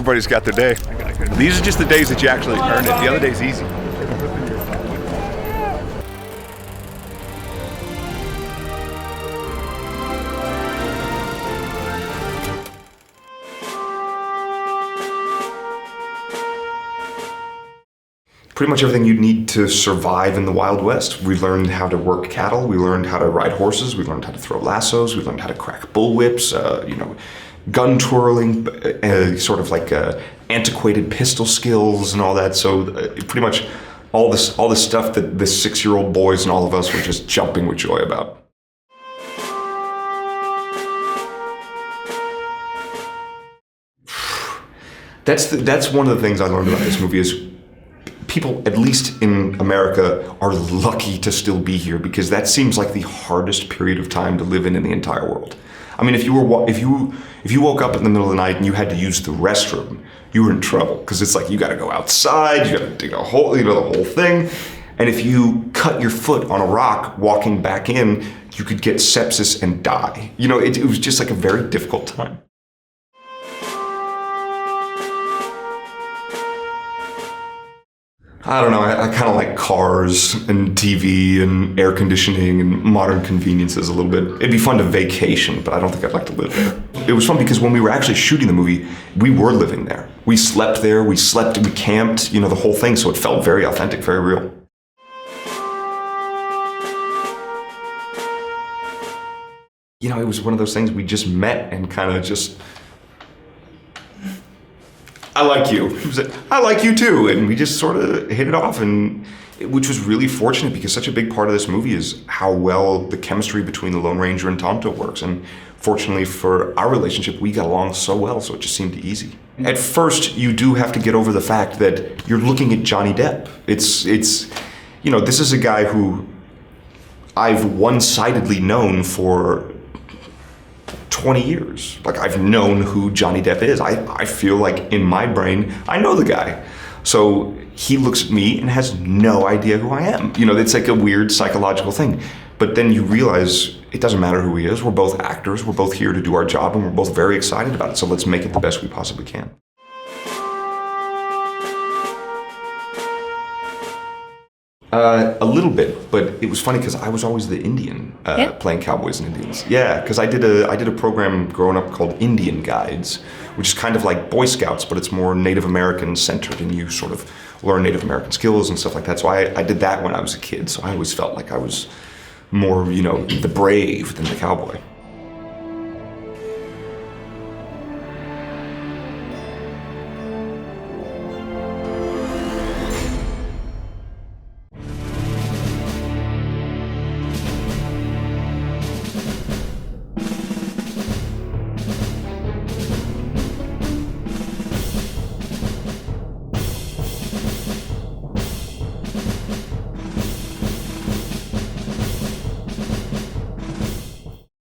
everybody's got their day. These are just the days that you actually earn it. The other day's easy. Pretty much everything you'd need to survive in the Wild West. We learned how to work cattle, we learned how to ride horses, we learned how to throw lassos, we learned how to crack bullwhips, gun twirling, sort of like antiquated pistol skills and all that. So pretty much all this stuff that the 6-year-old boys and all of us were just jumping with joy about. That's one of the things I learned about this movie is people, at least in America, are lucky to still be here because that seems like the hardest period of time to live in the entire world. I mean, if you woke up in the middle of the night and you had to use the restroom, you were in trouble because it's like you got to go outside, you got to dig a hole, the whole thing. And if you cut your foot on a rock walking back in, you could get sepsis and die. It was just like a very difficult time. I don't know, I kind of like cars and TV and air conditioning and modern conveniences a little bit. It'd be fun to vacation, but I don't think I'd like to live there. It was fun because when we were actually shooting the movie, we were living there. We slept there, we camped, the whole thing, so it felt very authentic, very real. It was one of those things we just met and kind of just... I like you. I like you too. And we just sort of hit it off, which was really fortunate because such a big part of this movie is how well the chemistry between the Lone Ranger and Tonto works. And fortunately for our relationship, we got along so well, so it just seemed easy. At first, you do have to get over the fact that you're looking at Johnny Depp. It's this is a guy who I've one-sidedly known for 20 years. Like, I've known who Johnny Depp is. I feel like in my brain, I know the guy. So he looks at me and has no idea who I am. It's like a weird psychological thing. But then you realize it doesn't matter who he is. We're both actors. We're both here to do our job, and we're both very excited about it. So let's make it the best we possibly can. A little bit, but it was funny because I was always the Indian playing cowboys and Indians. Yeah, because I did a program growing up called Indian Guides, which is kind of like Boy Scouts, but it's more Native American centered, and you sort of learn Native American skills and stuff like that. So I did that when I was a kid, so I always felt like I was more, the brave than the cowboy.